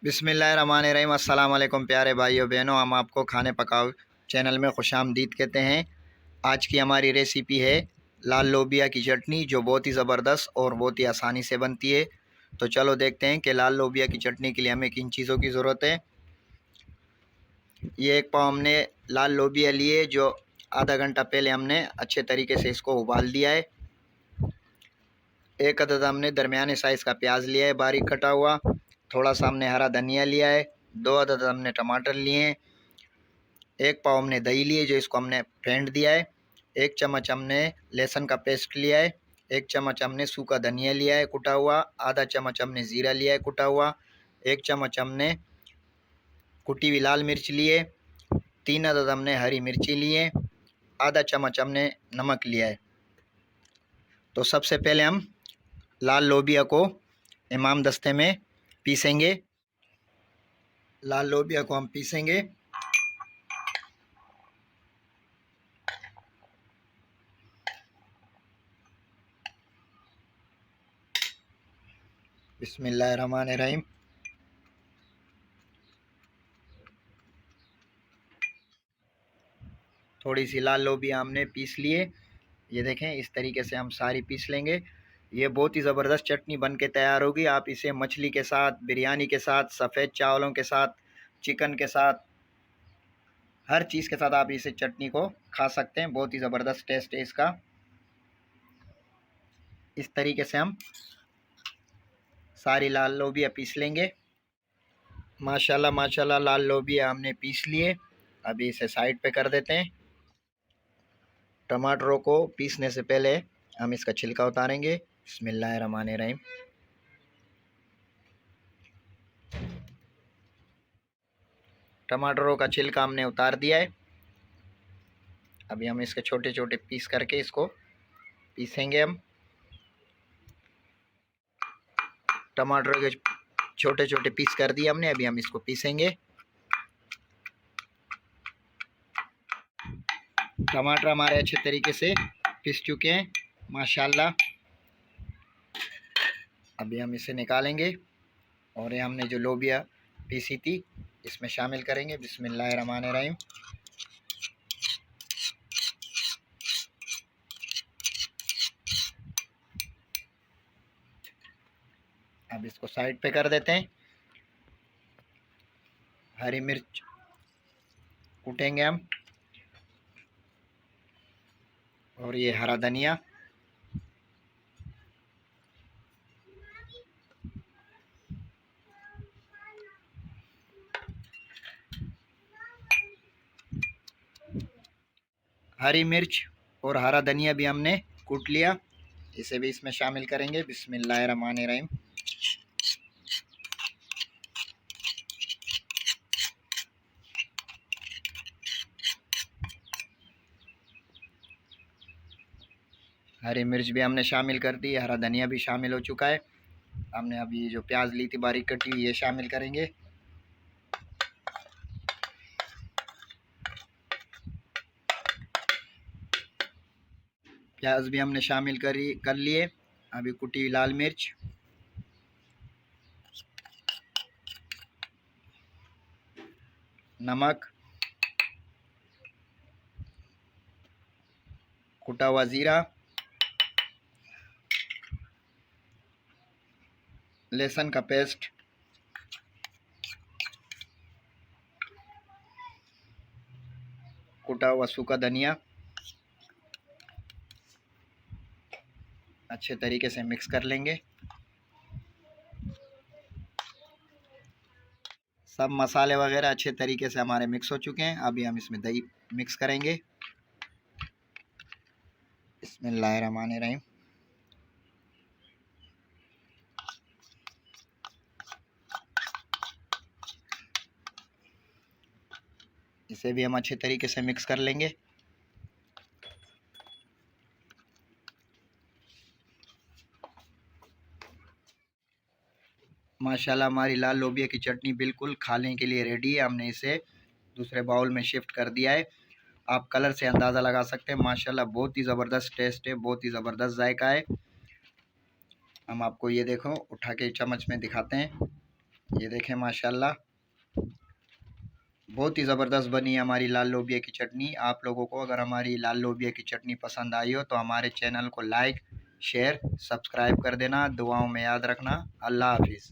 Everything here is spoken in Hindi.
बिस्मिल्लाहिर्रहमानिर्रहीम। अस्सलाम वालेकुम प्यारे भाइयों बहनों, हम आपको खाने पकाओ चैनल में खुशामदीद कहते हैं। आज की हमारी रेसिपी है लाल लोबिया की चटनी, जो बहुत ही ज़बरदस्त और बहुत ही आसानी से बनती है। तो चलो देखते हैं कि लाल लोबिया की चटनी के लिए हमें किन चीज़ों की ज़रूरत है। ये एक पाव हमने लाल लोबिया लिए, जो आधा घंटा पहले हमने अच्छे तरीके से इसको उबाल दिया है। एक अदद हमने दरमियाने साइज़ का प्याज लिया है बारीक कटा हुआ। थोड़ा सा हमने हरा धनिया लिया है। 2 अदद हमने टमाटर लिए हैं। एक पाव हमने दही लिए, जो इसको हमने फेंट दिया है। 1 चम्मच हमने लहसुन का पेस्ट लिया है। 1 चम्मच हमने सूखा धनिया लिया है कुटा हुआ। आधा चम्मच हमने ज़ीरा लिया है कुटा हुआ। 1 चम्मच हमने कुटी हुई लाल मिर्च लिए। 3 अदद हमने हरी मिर्ची लिए। आधा चम्मच हमने नमक लिया है। तो सबसे पहले हम लाल लोबिया को इमाम दस्ते में पीसेंगे। लाल लोबिया को हम पीसेंगे। बिस्मिल्लाहिर्रहमानिर्रहीम। थोड़ी सी लाल लोबिया हमने पीस लिए। ये देखें, इस तरीके से हम सारी पीस लेंगे। ये बहुत ही ज़बरदस्त चटनी बन के तैयार होगी। आप इसे मछली के साथ, बिरयानी के साथ, सफ़ेद चावलों के साथ, चिकन के साथ, हर चीज़ के साथ आप इसे चटनी को खा सकते हैं। बहुत ही ज़बरदस्त टेस्ट है इसका। इस तरीके से हम सारी लाल लोबिया पीस लेंगे। माशाल्लाह माशाल्लाह, लाल लोबिया हमने पीस लिए। अभी इसे साइड पे कर देते हैं। टमाटरों को पीसने से पहले हम इसका छिलका उतारेंगे। बिस्मिल्लाहिर्रहमानिर्रहीम। टमाटरों का छिलका हमने उतार दिया है। अभी हम इसके छोटे छोटे पीस करके इसको पीसेंगे। हम टमाटर के छोटे छोटे पीस कर दिए हमने। अभी हम इसको पीसेंगे। टमाटर हमारे अच्छे तरीके से पीस चुके हैं माशाल्लाह। अभी हम इसे निकालेंगे और ये हमने जो लोबिया पीसी थी इसमें शामिल करेंगे। बिस्मिल्लाहिर्रहमानिर्रहीम। अब इसको साइड पे कर देते हैं। हरी मिर्च कूटेंगे हम, और ये हरा धनिया। हरी मिर्च और हरा धनिया भी हमने कूट लिया, इसे भी इसमें शामिल करेंगे। बिस्मिल्लाहिर्रहमानिर्रहीम। हरी मिर्च भी हमने शामिल कर दी, हरा धनिया भी शामिल हो चुका है। हमने अभी जो प्याज ली थी बारीक कटी हुई, ये शामिल करेंगे। प्याज भी हमने शामिल कर लिए। अभी कुटी हुई लाल मिर्च, नमक, कुटा हुआ ज़ीरा, लहसुन का पेस्ट, कुटा हुआ सूखा धनिया। अच्छे तरीके से मिक्स कर लेंगे। सब मसाले वगैरह अच्छे तरीके से हमारे मिक्स हो चुके हैं। अभी हम इसमें दही मिक्स करेंगे। बिस्मिल्लाहिर्रहमानिर्रहीम। इसे भी हम अच्छे तरीके से मिक्स कर लेंगे। माशाल्लाह, हमारी लाल लोबिया की चटनी बिल्कुल खाने के लिए रेडी है। हमने इसे दूसरे बाउल में शिफ्ट कर दिया है। आप कलर से अंदाज़ा लगा सकते हैं। माशाल्लाह, बहुत ही ज़बरदस्त टेस्ट है, बहुत ही ज़बरदस्त जायका है। हम आपको ये देखो उठा के चम्मच में दिखाते हैं। ये देखें माशाल्लाह बहुत ही ज़बरदस्त बनी है हमारी लाल लोबिया की चटनी। आप लोगों को अगर हमारी लाल लोबिया की चटनी पसंद आई हो तो हमारे चैनल को लाइक शेयर सब्सक्राइब कर देना। दुआओं में याद रखना। अल्लाह हाफिज़।